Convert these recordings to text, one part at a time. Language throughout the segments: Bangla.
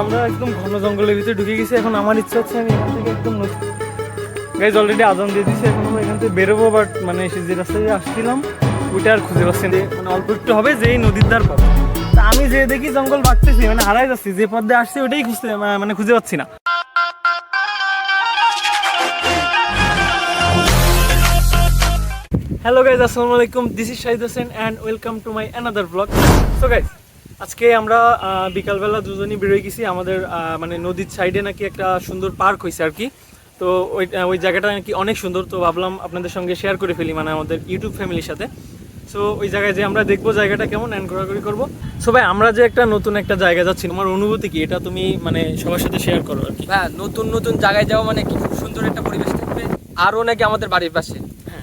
আমরা একদম ঘন জঙ্গলের ভিতরে ঢুকে গেছি। এখন আমার ইচ্ছা হচ্ছে আমি এখান থেকে একদম গাইজ অলরেডি আজান দিয়ে দিচ্ছে, এখন আমরা এখান থেকে বেরোবো। বাট মানে যে রাস্তা দিয়ে আসছিলাম ওইটা আর খুঁজে পাচ্ছি না, মানে অল্প একটু হবে যেই নদীর ধার পথ। তা আমি যে দেখি জঙ্গল বাড়তেছি, মানে হারাই যাচ্ছি, যে পথ দিয়ে আসছি ওটাই মানে খুঁজে পাচ্ছি না। হ্যালো গাইজ, আসসালামু আলাইকুম, this is Shahid Hossain and welcome to my another blog. So guys, আজকে আমরা বিকালবেলা দুজনই বেরোয় গেছি। আমাদের মানে নদীর সাইডে নাকি একটা সুন্দর পার্ক হয়েছে আর কি। তো ওই জায়গাটা নাকি অনেক সুন্দর, তো ভাবলাম আপনাদের সঙ্গে শেয়ার করে ফেলি, মানে আমাদের ইউটিউব ফ্যামিলির সাথে। সো ওই জায়গায় যে আমরা দেখবো জায়গাটা কেমন অ্যান্ড ঘোরাঘুরি করবো। সো ভাই, আমরা যে একটা নতুন একটা জায়গা যাচ্ছি, তোমার অনুভূতি কি, এটা তুমি মানে সবার সাথে শেয়ার করো আর কি। হ্যাঁ, নতুন নতুন জায়গায় যাওয়া মানে কি খুব সুন্দর একটা পরিবেশ থাকবে। আরও নাকি আমাদের বাড়ির পাশে,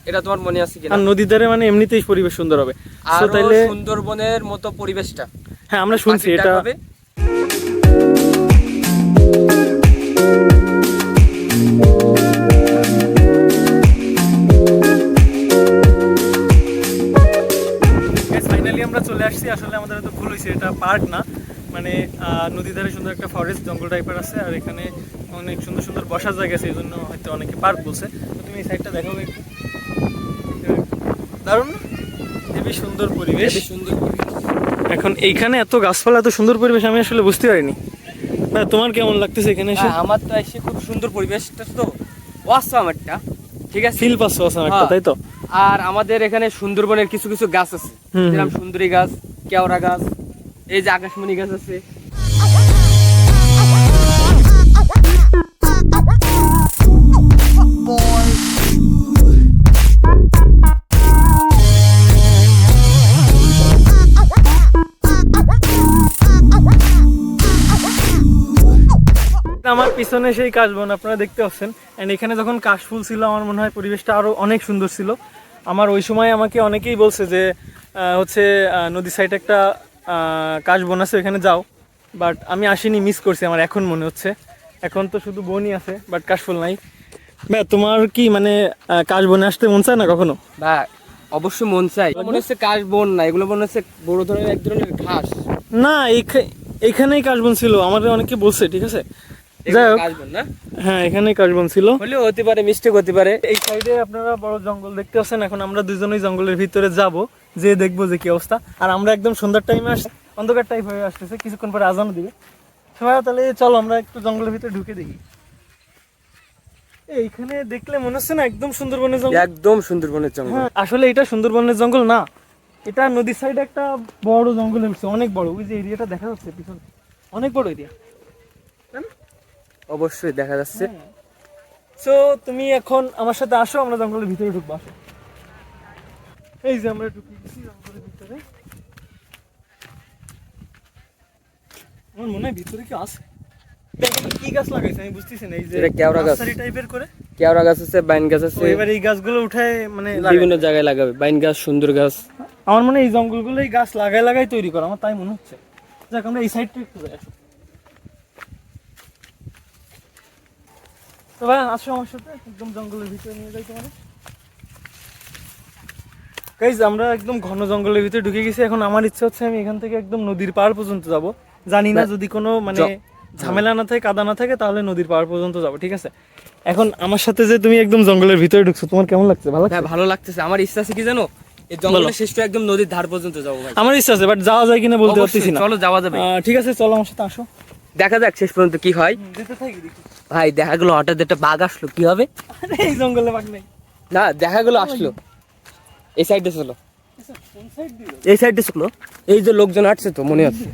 এটা তোমার মনে আছে কিনা? আর নদীর ধারে মানে এমনিতেই পরিবেশ সুন্দর হবে। আর তাইলে সুন্দরবনের মতো পরিবেশটা, হ্যাঁ আমরা শুনছি এটা হবে। ফাইনালি আমরা চলে আসছি। আসলে আমাদের তো ভুল হয়েছে, এটা পার্ক না, মানে নদীর ধারে সুন্দর একটা ফরেস্ট জঙ্গল টাইপের আছে, আর এখানে অনেক সুন্দর সুন্দর বসার জায়গা আছে, এই জন্য হয়তো অনেকে পার্ক বলছে। তো তুমি এই সাইডটা দেখাবে একটু, দারুণ না? খুবই সুন্দর পরিবেশ, সুন্দর। এখন এইখানে এত গাছপালা, এত সুন্দর পরিবেশ আমি আসলে বুঝতে পারিনি। না তোমার কেমন লাগতেছে এখানে এসে? আমার তো এসে খুব সুন্দর পরিবেশটা, তো অসাম একটা, ঠিক আছে, ফিল পাচ্ছ অসাম একটা, তাই তো? আর আমাদের এখানে সুন্দরবনের কিছু কিছু গাছ আছে, যেরকম সুন্দরী গাছ, কেওড়া গাছ, এই যে আকাশমণি গাছ আছে। আমার পিছনে সেই কাশবন আপনারা দেখতে পাচ্ছেন, এন্ড এখানে যখন কাশফুল ছিল আমার মনে হয় পরিবেশটা আরো অনেক সুন্দর ছিল। আমার ওই সময় আমাকে অনেকেই বলছে যে হচ্ছে নদীর সাইডে একটা কাশবন আছে, ওখানে যাও, বাট আমি আসিনি, মিস করছি। আমার এখন মনে হচ্ছে এখন তো শুধু বনই আছে, বাট কাশফুল নাই। ভাই তোমার কি মানে কাশবনে আসতে মন চায় না কখনো? বা অবশ্যই মন চাই। মনে হচ্ছে কাশবন না, এগুলো মনে হচ্ছে বড় ধরনের এক ধরনের ঘাস। না, এইখানেই কাশবন ছিল, আমাদের অনেকে বলছে, ঠিক আছে। যাই হোক, হ্যাঁ এখানেই কাশবন ছিল, হলেও হতে পারে, মিস্টেক হতে পারে। এই সাইডে আপনারা বড় জঙ্গল দেখতে পাচ্ছেন। এখন আমরা দুজনেই জঙ্গলের ভিতরে যাব, যে দেখবো যে কি অবস্থা। আর আমরা একদম সন্ধ্যার টাইমে আসছি, অন্ধকার টাইপ হয়ে আসতেছে, কিছুক্ষণ পরে আজানও দিবে। সবাই তাহলে চলো আমরা একটু জঙ্গলের ভিতরে ঢুকে দেখি। এইখানে দেখলে মনে হচ্ছে না একদম সুন্দরবনের জঙ্গল, একদম সুন্দরবনের জঙ্গল। হ্যাঁ আসলে এটা সুন্দরবনের জঙ্গল না, এটা নদীর সাইডে একটা বড় জঙ্গল হচ্ছে, অনেক বড়। ওই যে এরিয়াটা দেখা যাচ্ছে পিছনে, অনেক বড় এরিয়া, অবশ্যই দেখা যাচ্ছে। সো তুমি এখন আমার সাথে আসো, আমরা জঙ্গলের ভিতরে ঢুকবো, আসো। এই যে আমরা ঢুকে গেছি জঙ্গলের ভিতরে। আমার মনে হয় ভিতরে কি আছে, কি গাছ লাগাইছে আমি বুঝতেছি না। এই যে কেওড়া গাছ টাইপের করে, কেওড়া গাছ আছে, বাইন গাছ আছে। এবার এই গাছগুলো উঠায় মানে বিভিন্ন জায়গায় লাগাবে, বাইন গাছ, সুন্দর গাছ। আমার মনে হয় এই জঙ্গলগুলো এই গাছ লাগাই তৈরি করা, আমার তাই মনে হচ্ছে। যাক আমরা এই সাইডটা একটু যাই, আসো। তো ভাই আসো আমার সাথে, একদম জঙ্গলের ভিতরে নিয়ে যাই তোমার। গাইজ আমরা একদম ঘন জঙ্গলের ভিতরে ঢুকে গেছি। এখন আমার ইচ্ছা হচ্ছে আমি এখান থেকে একদম নদীর পাড় পর্যন্ত যাব। জানি না যদি কোনো মানে ঝামেলা না থাকে, কাদা না থাকে, তাহলে নদীর পাড় পর্যন্ত যাব, ঠিক আছে। এখন আমার সাথে যে তুমি একদম জঙ্গলের ভিতরে ঢুকছো, তোমার কেমন লাগছে? ভালো লাগছে? ভালো লাগতেছে। আমার ইচ্ছা আছে কি জানো, এই জঙ্গলের শেষটা একদম নদীর ধার পর্যন্ত যাবো ভাই। আমার ইচ্ছা আছে, বাট যাওয়া যায় কিনা বলতে পারতেছি না। চলো যাওয়া যাবে, ঠিক আছে চলো আমার সাথে আসো, দেখা যাক শেষ পর্যন্ত কি হয়। যেতে থাকি দেখি। ভাই দেখা গেলো হঠাৎ একটা বাঘ আসলো, কি হবে? এই জঙ্গলে বাঘ নেই। না, দেখা গেলো আসলো, এই সাইডে চলো, এই সাইডে চলো। এই যে লোকজন আসছে তো মনে হচ্ছে।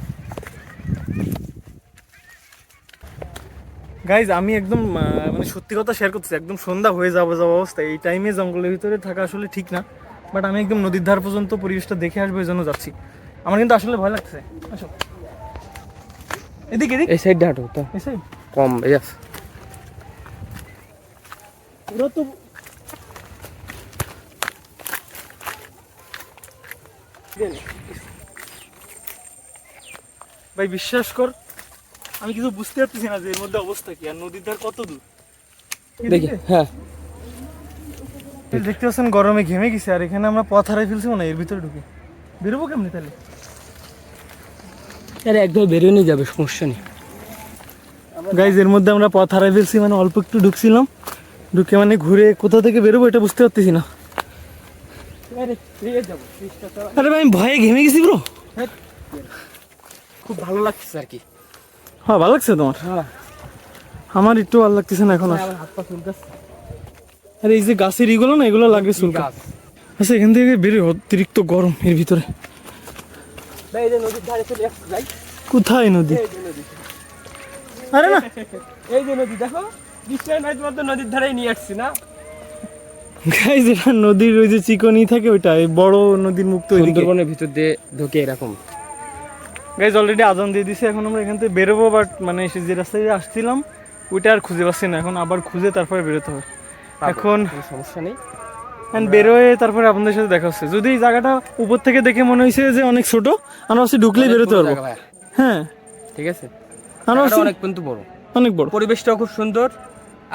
গাইজ আমি একদম মানে সত্যি কথা শেয়ার করতেছি, একদম সন্ধ্যা হয়ে যাওয়া অবস্থা। এই টাইমে জঙ্গলের ভিতরে থাকা আসলে ঠিক না, বাট আমি একদম নদীর ধার পর্যন্ত পরিবেশটা দেখে আসবো, এই জন্য যাচ্ছি। আমার কিন্তু আসলে ভয় লাগছে। আসো এদিকে, এই সাইডে হাঁটো তো, এই সাইড কম ইয়াস। পুরো তো ভাই বিশ্বাস কর, আমি কিছু বুঝতে পারতেছি না যে এর মধ্যে অবস্থা কি, আর নদীর ধার কত দূর দেখি। হ্যাঁ দেখতে পাচ্ছেন, গরমে ঘেমে গেছে, আর এখানে আমরা পথ হারাই ফেলছি না, এর ভিতরে ঢুকে বেরোবো কেমনি তাহলে? আরে একদম বেরিয়ে নিয়ে যাবে, সমস্যা নেই। গাইজ এর মধ্যে আমরা পথ হারাই ফেলছি, মানে অল্প একটু ঢুকছিলাম, ঢুকে মানে ঘুরে কোথা থেকে বেরোবো এটা বুঝতে পারতেছি না। আরে ভাই আমি ভয়ে ঘেমে গেছি ব্রো। খুব ভালো লাগছে আর কি। হ্যাঁ ভালো লাগছে তোমার? আমার একটু ভালো লাগতেছে না এখন আর। আমার হাত পা চুলকাচ্ছে। আরে এই যে গাছের ইগুলো না, এগুলো লাগবে চুলকা। আচ্ছা এখান থেকে বেরোয়, অতিরিক্ত গরম এর ভিতরে। ভাই এই যে নদীর ধারে চলে আসছি ভাই। কোথায় নদী? এই যে নদী, আরে না এই যে নদী দেখো, নিশ্চয় নয় তোমার তো নদীর ধারেই নিয়ে আসছি না। গাইজ এটা নদীর ওই যে চিকনি থাকে ওইটা, এই বড় নদীর মুখ তো ওইদিকে। সুন্দরবনের ভিতর দিয়ে ঢুকে এরকম। গাইজ অলরেডি আজান দিয়ে দিছে, এখন আমরা এখান থেকে বেরোবো, বাট মানে এসে যে রাস্তায় দিয়ে আসছিলাম ওইটা আর খুঁজে পাচ্ছি না, এখন আবার খুঁজে তারপরে বেরোতে হবে। এখন কোনো সমস্যা নেই। বেরোয় তারপরে আপনাদের সাথে দেখা হচ্ছে। যদি এই জায়গাটা উপর থেকে দেখে মনে হয়েছে যে অনেক ছোট, আমরা ভাবছি ঢুকলেই বেরোতে পারবো। জায়গা ভাই, হ্যাঁ ঠিক আছে, আমরা ভাবছি অনেক কিন্তু বড়, অনেক বড়। পরিবেশটাও খুব সুন্দর।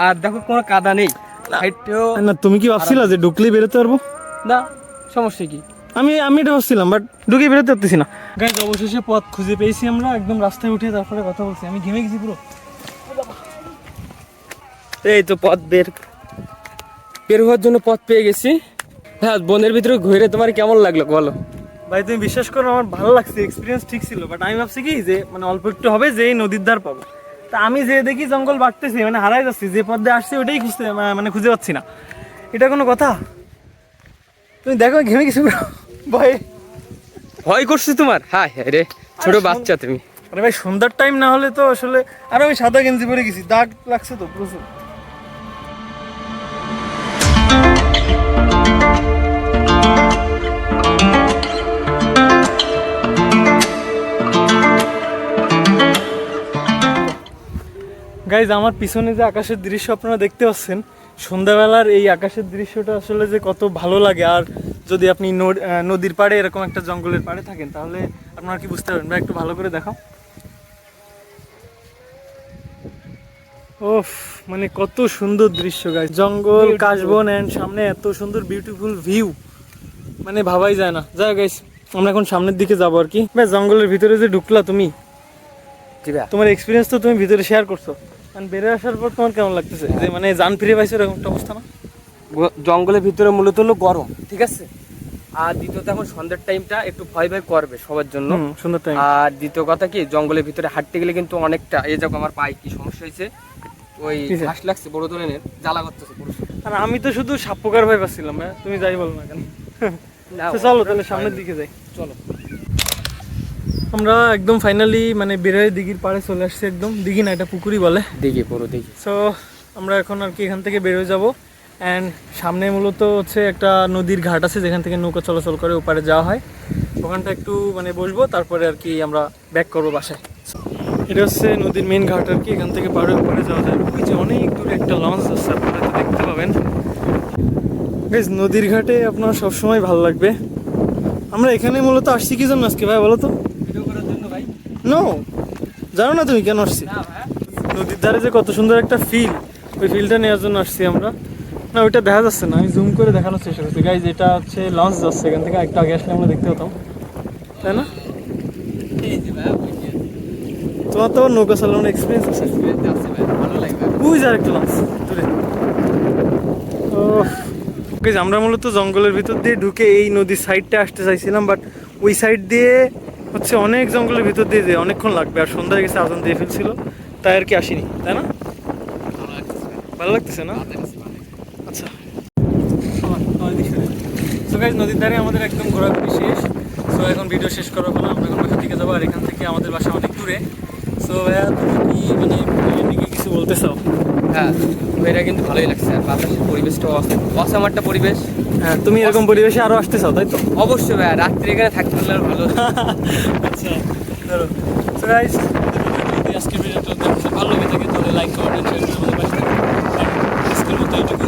আর দেখো কোনো কাদা নেই, হাইটও না তুমি কি ভাবছিলা যে ঢুকলেই বেরোতে পারবো? না, সমস্যা কি? আমি এটা ভাবছিলাম, বাট ঢুকে বেরোতে পারতেছি না। গাইজ অবশেষে পথ খুঁজে পেয়েছি আমরা, একদম রাস্তায় উঠে তারপরে কথা বলছি। আমি ঘেমে গেছি পুরো। এই তো পথ বের হওয়ার জন্য পথ পেয়ে গেছি। হ্যাঁ, বনের ভিতরে ঘুরে তোমার কেমন লাগলো বলো? ভাই তুমি বিশ্বাস করো আমার ভালো লাগছে, এক্সপিরিয়েন্স ঠিক ছিল, বাট আমি ভাবছি কি যে মানে অল্প একটু হবে যে এই নদীর ধার পাবো। তা আমি যে দেখি জঙ্গল বাড়তেছি, মানে হারাই যাচ্ছি, যে পথে আসছি ওটাই খুঁজতে মানে খুঁজে পাচ্ছি না। এটা কোনো কথা? তুমি দেখো ঘেমে গেছি পুরো ভয়ে। ভয় করছে তোমার? হ্যাঁ হ্যাঁ রে, ছোট বাচ্চা তুমি। আরে ভাই সন্ধ্যার টাইম না হলে তো আসলে। আর আমি সাদা গেঞ্জি পরে গেছি, দাগ লাগছে তো প্রচুর। গাইজ আমার পিছনে যে আকাশের দৃশ্য আপনারা দেখতে পাচ্ছেন, সন্ধ্যাবেলার এই আকাশের দৃশ্যটা আসলে যে কত ভালো লাগে। আর যদি আপনি নদীর পাড়ে এরকম একটা জঙ্গলের পাড়ে থাকেন তাহলে আপনারা কি বুঝতে পারবেন। ভাই একটু ভালো করে দেখাও। ওফ, মানে কত সুন্দর দৃশ্য গাইজ, জঙ্গল কাশবন এন্ড সামনে এত সুন্দর বিউটিফুল ভিউ, মানে ভাবাই যায় না। যাই গাইজ আমরা এখন সামনের দিকে যাবো আর কি। ভাই জঙ্গলের ভিতরে যে ঢুকলা তুমি, তোমার এক্সপিরিয়েন্স তো তুমি ভিতরে শেয়ার করছো, বেড়ে আসার পর তোমার কেমন লাগতেছে? যে মানে জান ফিরে পাইছো এরকম একটা অবস্থা না? জঙ্গলের ভিতরে মূলত হলো গরম, ঠিক আছে। আর দ্বিতীয়ত এখন সন্ধ্যার টাইমটা একটু ভয় ভয় করবে সবার জন্য। সুন্দর টাইম। আর দ্বিতীয় কথা কি, জঙ্গলের ভিতরে হাঁটতে গেলে কিন্তু অনেকটা, এই দেখো আমার পায়ে কি সমস্যা হয়েছে, ওই ঘাস লাগছে বড় ধরনের, জ্বালা করতেছে পুরো। আর আমি তো শুধু সাপ পোকার ভয় পাচ্ছিলাম। তুমি যাই বলো না কেন। চলো তাহলে সামনের দিকে যাই, চলো। আমরা একদম ফাইনালি মানে বেরোয় দিঘির পাড়ে চলে আসছি। একদম দিঘি না, এটা পুকুরই বলে। দিঘি, পুরো দিঘি। সো আমরা এখন আর কি এখান থেকে বেরোয় যাব। অ্যান্ড সামনে মূলত হচ্ছে একটা নদীর ঘাট আছে যেখান থেকে নৌকা চলাচল করে ওপারে যাওয়া হয়। ওখানটা একটু মানে বসবো, তারপরে আর কি আমরা ব্যাক করবো বাসায়। এটা হচ্ছে নদীর মেন ঘাট আর কি, এখান থেকে পাড়ে ওপারে যাওয়া যায়। ওই যে অনেক দূরে একটা লঞ্চ আছে, আপনারা তো দেখতে পাবেন। বেশ নদীর ঘাটে আপনার সবসময় ভালো লাগবে। আমরা এখানে মূলত আসছি কি জন্য আজকে ভাই বলো তো? ভিডিও করার জন্য ভাই। নো, জানো না তুমি কেন আসছি? নদীর ধারে যে কত সুন্দর একটা ফিল, ওই ফিলটা নেওয়ার জন্য আসছি আমরা। না ওইটা দেখা যাচ্ছে না, আমি জুম করে দেখানোর চেষ্টা করছি। গাইজ এটা হচ্ছে লঞ্চ যাচ্ছে এখান থেকে, একটু আগে আসলে আমরা দেখতে পেতাম, তাই না? তোমার তো নৌকা চালানোর এক্সপিরিয়েন্স আছে। ভালো লাগবে। ওই যে আরেকটা লঞ্চ দূরে। গাইজ আমরা মূলত জঙ্গলের ভিতর দিয়ে ঢুকে এই নদীর সাইডটা আসতে চাইছিলাম, বাট ওই সাইড দিয়ে হচ্ছে অনেক জঙ্গলের ভিতর দিয়ে যে অনেকক্ষণ লাগবে, আর সন্ধ্যা হয়ে গেছে, আজান দিয়ে ফেলছিল, তাই আর কি আসিনি, তাই না? ভালো লাগতেছে না? আচ্ছা, সো গাইজ নদীর ধারে আমাদের একদম ঘোরাঘুরি শেষ। সো এখন ভিডিও শেষ করার পর আমরা এখন বাসার দিকে যাবো, আর এখান থেকে আমাদের বাসা অনেক দূরে। সো ভাইয়া তুমি কি মানে এদিকে কিছু বলতে চাও? হ্যাঁ, এটা কিন্তু ভালোই লাগছে। আর বাতাসের পরিবেশটাও অসাম একটা পরিবেশ। হ্যাঁ, তুমি এরকম পরিবেশে আরো আসতে চাও তাই তো? অবশ্যই ভাই, রাত্রি এখানে থাকতে পারলে আরো ভালো। আচ্ছা ধরো। সো গাইস যদি আজকের ভিডিওটা ভালো লেগে থাকে তাহলে লাইক কমেন্ট শেয়ার করে আমাদের পাশে থাকবেন। আজকের মতো এইটুকু।